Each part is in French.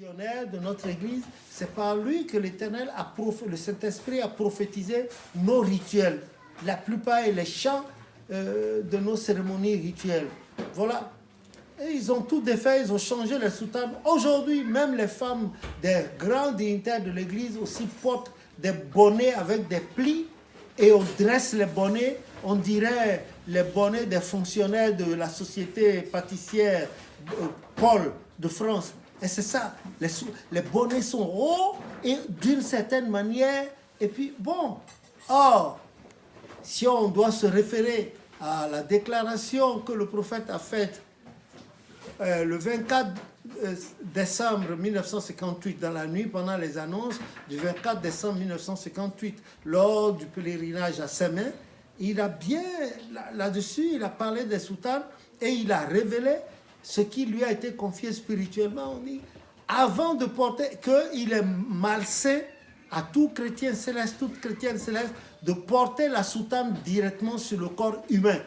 visionnaire de notre Église, c'est par lui que l'Éternel, le Saint-Esprit a prophétisé nos rituels. La plupart et les chants de nos cérémonies rituelles. Voilà. Et ils ont tout défait, ils ont changé les soutanes. Aujourd'hui, même les femmes des grands dignitaires de l'Église aussi portent des bonnets avec des plis et on dresse les bonnets, on dirait les bonnets des fonctionnaires de la société pâtissière Paul de France. Et c'est ça, les bonnets sont hauts et d'une certaine manière. Et puis, bon, or, si on doit se référer à la déclaration que le prophète a faite le 24 décembre 1958, dans la nuit, pendant les annonces du 24 décembre 1958, lors du pèlerinage à Sémin, il a bien, là-dessus, il a parlé des soutanes et il a révélé ce qui lui a été confié spirituellement. On dit, avant de porter, qu'il est malsain à tout chrétien céleste, toute chrétienne céleste, de porter la soutane directement sur le corps humain.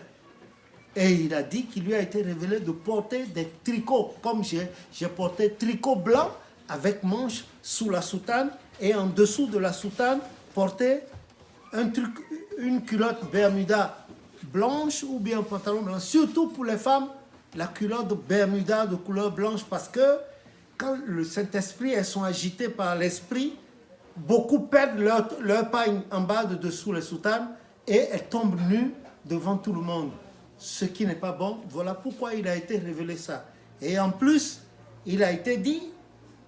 Et il a dit qu'il lui a été révélé de porter des tricots, comme j'ai porté tricot blanc avec manche sous la soutane et en dessous de la soutane, porter une culotte Bermuda blanche ou bien un pantalon blanc. Surtout pour les femmes, la culotte Bermuda de couleur blanche parce que quand le Saint-Esprit, elles sont agitées par l'Esprit, beaucoup perdent leur pagne en bas de dessous les soutanes et elles tombent nues devant tout le monde. Ce qui n'est pas bon. Voilà pourquoi il a été révélé ça. Et en plus, il a été dit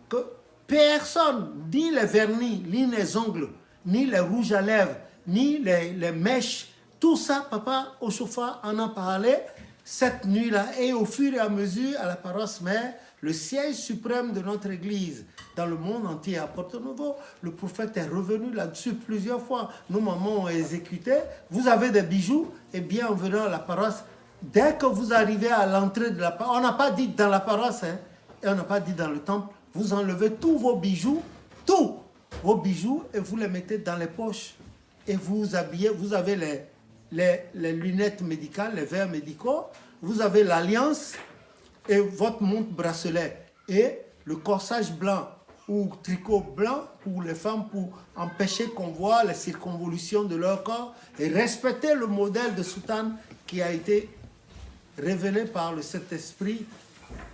que personne, ni les vernis, ni les ongles, ni les rouges à lèvres, ni les mèches, tout ça, Papa Oshofa en a parlé cette nuit-là. Et au fur et à mesure, à la paroisse mère, le siège suprême de notre Église dans le monde entier à Porto Novo, le prophète est revenu là-dessus plusieurs fois. Nos mamans ont exécuté. Vous avez des bijoux, et bien en venant à la paroisse, dès que vous arrivez à l'entrée de la paroisse, on n'a pas dit dans la paroisse, hein, et on n'a pas dit dans le temple, vous enlevez tous vos bijoux, et vous les mettez dans les poches. Et vous habillez, vous avez les lunettes médicales, les verres médicaux, vous avez l'alliance, et votre montre bracelet et le corsage blanc ou tricot blanc pour les femmes pour empêcher qu'on voit les circonvolutions de leur corps et respecter le modèle de soutane qui a été révélé par le Saint-Esprit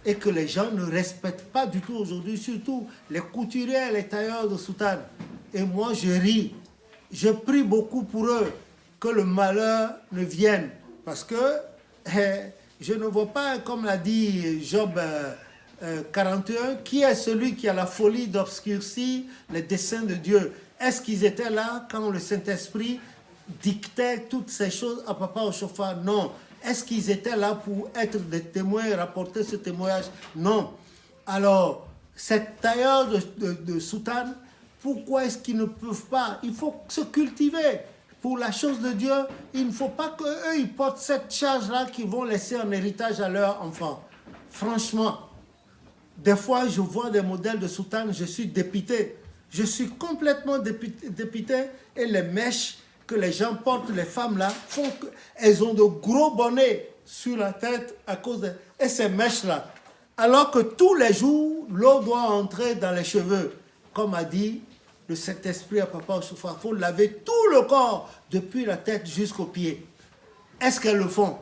et que les gens ne respectent pas du tout aujourd'hui, surtout les couturiers et les tailleurs de soutane. Et moi je ris, je prie beaucoup pour eux que le malheur ne vienne parce que je ne vois pas, comme l'a dit Job 41, qui est celui qui a la folie d'obscurcir les desseins de Dieu. Est-ce qu'ils étaient là quand le Saint-Esprit dictait toutes ces choses à Papa Oshofa? Non. Est-ce qu'ils étaient là pour être des témoins et rapporter ce témoignage? Non. Alors, cette tailleur de soutane, pourquoi est-ce qu'ils ne peuvent pas? Il faut se cultiver. Pour la chose de Dieu, il ne faut pas qu'eux, ils portent cette charge-là qu'ils vont laisser en héritage à leurs enfants. Franchement, des fois, je vois des modèles de soutane, je suis dépité. Je suis complètement dépité et les mèches que les gens portent, les femmes-là, font qu'elles ont de gros bonnets sur la tête à cause de... Et ces mèches-là, alors que tous les jours, l'eau doit entrer dans les cheveux, comme a dit le Saint-Esprit à Papa Oshofa, il faut laver tout le corps, depuis la tête jusqu'aux pieds. Est-ce qu'elles le font?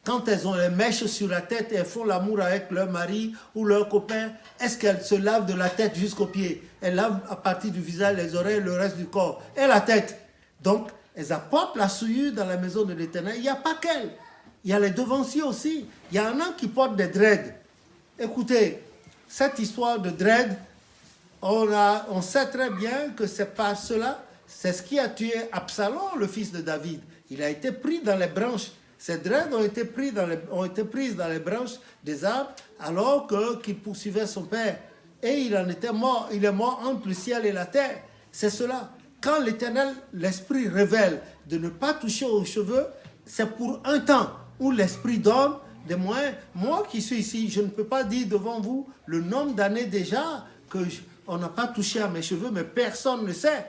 Quand elles ont les mèches sur la tête et elles font l'amour avec leur mari ou leur copain, est-ce qu'elles se lavent de la tête jusqu'aux pieds? Elles lavent à partir du visage, les oreilles, le reste du corps et la tête. Donc, elles apportent la souillure dans la maison de l'Éternel. Il n'y a pas qu'elles. Il y a les devanciers aussi. Il y en a qui portent des dreads. Écoutez, cette histoire de dread, on sait très bien que c'est pas cela, c'est ce qui a tué Absalom, le fils de David. Il a été pris dans les branches. Ces dreads ont été prises dans les branches des arbres alors qu'il poursuivait son père. Et il en était mort. Il est mort entre le ciel et la terre. C'est cela. Quand l'Éternel, l'Esprit révèle de ne pas toucher aux cheveux, c'est pour un temps où l'Esprit donne des moyens. Moi qui suis ici, je ne peux pas dire devant vous le nombre d'années déjà qu'on n'a pas touché à mes cheveux, mais personne ne sait.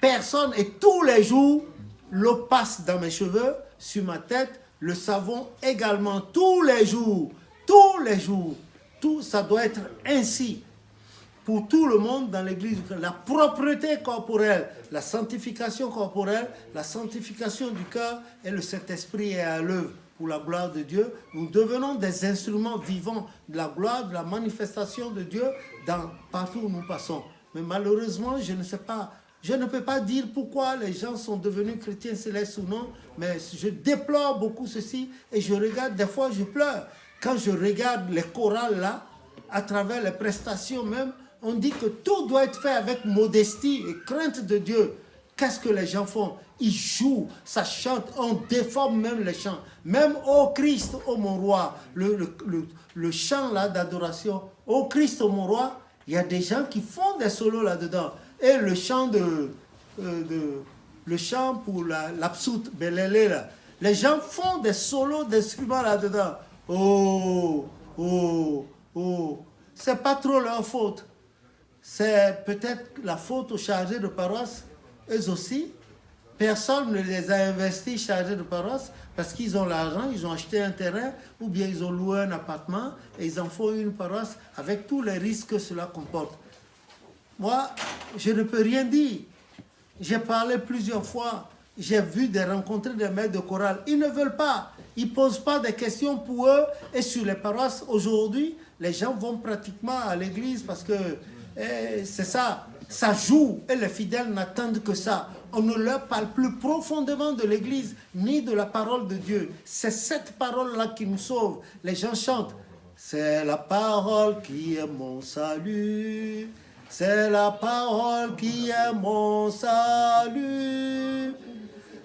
Personne. Et tous les jours, l'eau passe dans mes cheveux, sur ma tête, le savon également, tous les jours. Tout, ça doit être ainsi. pour tout le monde dans l'église. La propreté corporelle, la sanctification corporelle, la sanctification du cœur et le Saint-Esprit est à l'œuvre pour la gloire de Dieu. Nous devenons des instruments vivants de la gloire, de la manifestation de Dieu partout où nous passons. Mais malheureusement, je ne sais pas, je ne peux pas dire pourquoi les gens sont devenus chrétiens célestes ou non, mais je déplore beaucoup ceci et je regarde, des fois je pleure. Quand je regarde les chorales là, à travers les prestations même, on dit que tout doit être fait avec modestie et crainte de Dieu. Qu'est-ce que les gens font? Ils jouent, ça chante, on déforme même les chants. Même « Ô Christ, ô mon roi », le chant là d'adoration, « Ô Christ, ô mon roi », il y a des gens qui font des solos là-dedans. Et le chant le chant pour l'absoute, Belélé là, les gens font des solos d'instruments là-dedans. Oh, oh, oh, c'est pas trop leur faute. C'est peut-être la faute aux chargés de paroisse, eux aussi. Personne ne les a investis chargés de paroisse parce qu'ils ont l'argent, ils ont acheté un terrain ou bien ils ont loué un appartement et ils en font une paroisse avec tous les risques que cela comporte. Moi, je ne peux rien dire. J'ai parlé plusieurs fois, j'ai vu rencontrer des maîtres de chorale. Ils ne veulent pas, ils ne posent pas de questions pour eux. Et sur les paroisses, aujourd'hui, les gens vont pratiquement à l'église parce que c'est ça, ça joue et les fidèles n'attendent que ça. On ne leur parle plus profondément de l'église ni de la parole de Dieu. C'est cette parole-là qui nous sauve. Les gens chantent, c'est la parole qui est mon salut. C'est la parole qui est mon salut.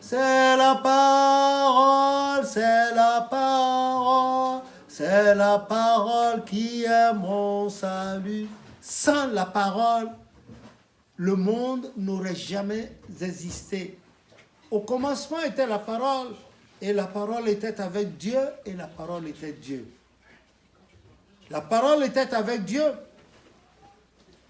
C'est la parole, c'est la parole, c'est la parole qui est mon salut. Sans la parole, le monde n'aurait jamais existé. Au commencement était la parole, et la parole était avec Dieu, et la parole était Dieu. La parole était avec Dieu,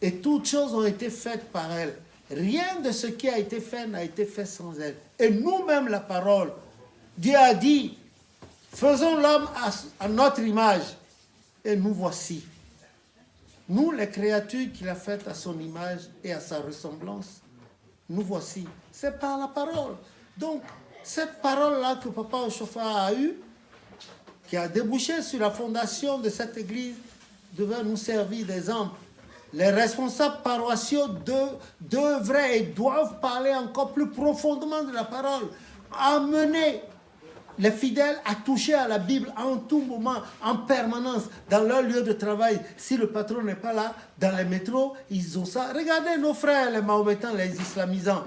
et toutes choses ont été faites par elle. Rien de ce qui a été fait n'a été fait sans elle. Et nous-mêmes, la parole, Dieu a dit, faisons l'homme à notre image, et nous voici. Nous, les créatures qu'il a faites à son image et à sa ressemblance, nous voici. C'est par la parole. Donc, cette parole-là que Papa Ochofa a eue, qui a débouché sur la fondation de cette église, devait nous servir d'exemple. Les responsables paroissiaux devraient et doivent parler encore plus profondément de la parole, amener les fidèles à toucher à la Bible en tout moment, en permanence, dans leur lieu de travail. Si le patron n'est pas là, dans les métros, ils ont ça. Regardez nos frères, les mahométans, les islamisants.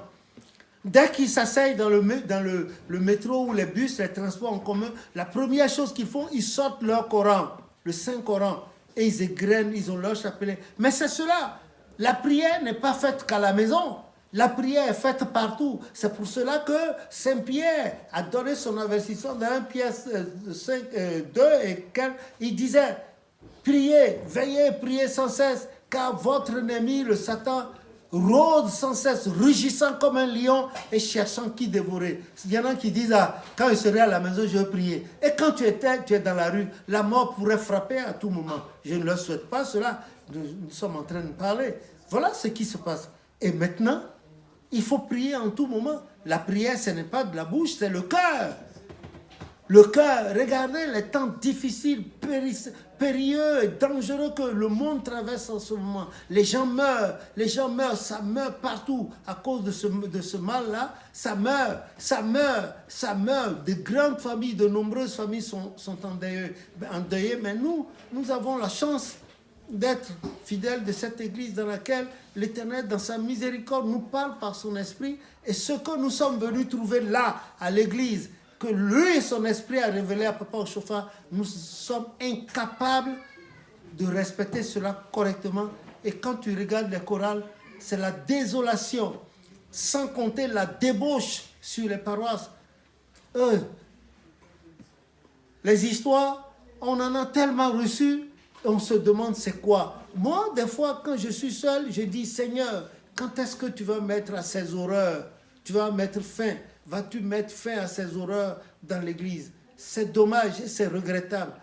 Dès qu'ils s'asseyent dans le métro ou les bus, les transports en commun, la première chose qu'ils font, ils sortent leur Coran, le Saint-Coran, et ils égrènent, ils ont leur chapelet. Mais c'est cela. La prière n'est pas faite qu'à la maison. La prière est faite partout. C'est pour cela que Saint-Pierre a donné son avertissement dans 1 Pierre 2 et 4. Il disait, priez, veillez, priez sans cesse, car votre ennemi, le Satan, rôde sans cesse, rugissant comme un lion et cherchant qui dévorer. Il y en a qui disent, quand je serai à la maison, je vais prier. Et quand tu es dans la rue, la mort pourrait frapper à tout moment. Je ne leur souhaite pas cela. Nous sommes en train de parler. Voilà ce qui se passe. Et maintenant, il faut prier en tout moment. La prière, ce n'est pas de la bouche, c'est le cœur. Le cœur, regardez les temps difficiles, périlleux et dangereux que le monde traverse en ce moment. Les gens meurent, ça meurt partout à cause de ce mal-là. Ça meurt. De grandes familles, de nombreuses familles sont endeuillées. Mais nous avons la chance d'être fidèles de cette église dans laquelle l'Éternel, dans sa miséricorde, nous parle par son esprit. Et ce que nous sommes venus trouver là, à l'église, que lui et son esprit a révélé à Papa Ochofa, nous sommes incapables de respecter cela correctement. Et quand tu regardes les chorales, c'est la désolation, sans compter la débauche sur les paroisses. Les histoires, on en a tellement reçu, on se demande c'est quoi. Moi, des fois, quand je suis seul, je dis, Seigneur, quand est-ce que tu vas mettre à ces horreurs? Tu vas mettre fin. Vas-tu mettre fin à ces horreurs dans l'église? C'est dommage et c'est regrettable.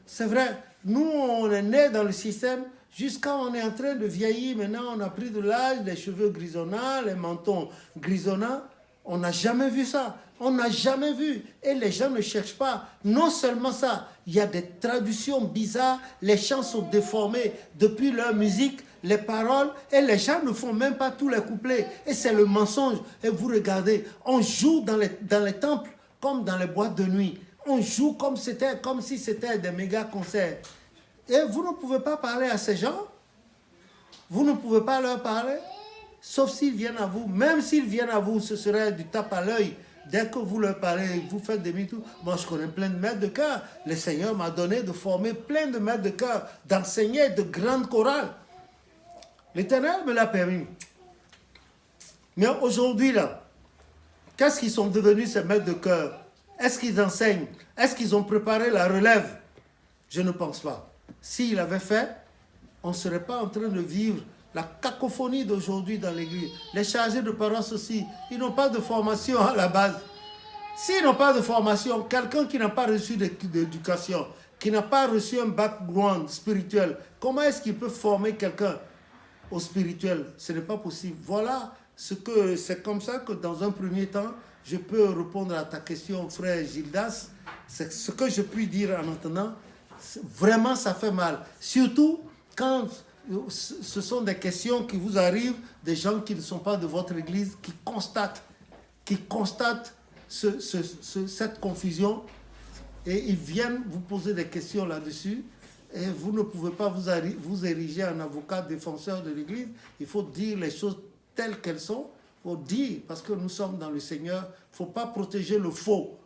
C'est vrai, nous, on est nés dans le système, jusqu'à on est en train de vieillir, maintenant on a pris de l'âge, les cheveux grisonnants, les mentons grisonnants. On n'a jamais vu ça. On n'a jamais vu. Et les gens ne cherchent pas. Non seulement ça, il y a des traductions bizarres, les chants sont déformés depuis leur musique, les paroles, et les gens ne font même pas tous les couplets. Et c'est le mensonge. Et vous regardez, on joue dans les temples comme dans les boîtes de nuit. On joue comme si c'était des méga concerts. Et vous ne pouvez pas parler à ces gens. Vous ne pouvez pas leur parler. Sauf s'ils viennent à vous. Même s'ils viennent à vous, ce serait du tape à l'œil. Dès que vous leur parlez, vous faites demi-tour. Moi, je connais plein de maîtres de chœur. Le Seigneur m'a donné de former plein de maîtres de chœur, d'enseigner de grandes chorales. L'Éternel me l'a permis. Mais aujourd'hui, là, qu'est-ce qu'ils sont devenus ces maîtres de chœur? Est-ce qu'ils enseignent? Est-ce qu'ils ont préparé la relève? Je ne pense pas. S'ils l'avaient fait, on ne serait pas en train de vivre la cacophonie d'aujourd'hui dans l'église. Les chargés de paroisse aussi, ils n'ont pas de formation à la base. S'ils n'ont pas de formation, quelqu'un qui n'a pas reçu d'éducation, qui n'a pas reçu un background spirituel, comment est-ce qu'il peut former quelqu'un au spirituel? Ce n'est pas possible. Voilà c'est comme ça que dans un premier temps, je peux répondre à ta question, frère Gildas. C'est ce que je puis dire en attendant. Vraiment, ça fait mal. Surtout quand ce sont des questions qui vous arrivent, des gens qui ne sont pas de votre église, qui constatent cette confusion et ils viennent vous poser des questions là-dessus et vous ne pouvez pas vous ériger en avocat défenseur de l'église. Il faut dire les choses telles qu'elles sont. Il faut dire, parce que nous sommes dans le Seigneur, il ne faut pas protéger le faux.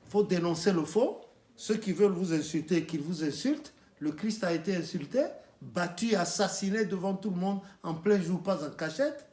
Il faut dénoncer le faux. Ceux qui veulent vous insulter, qu'ils vous insultent. Le Christ a été insulté, battu, assassiné devant tout le monde en plein jour, pas en cachette.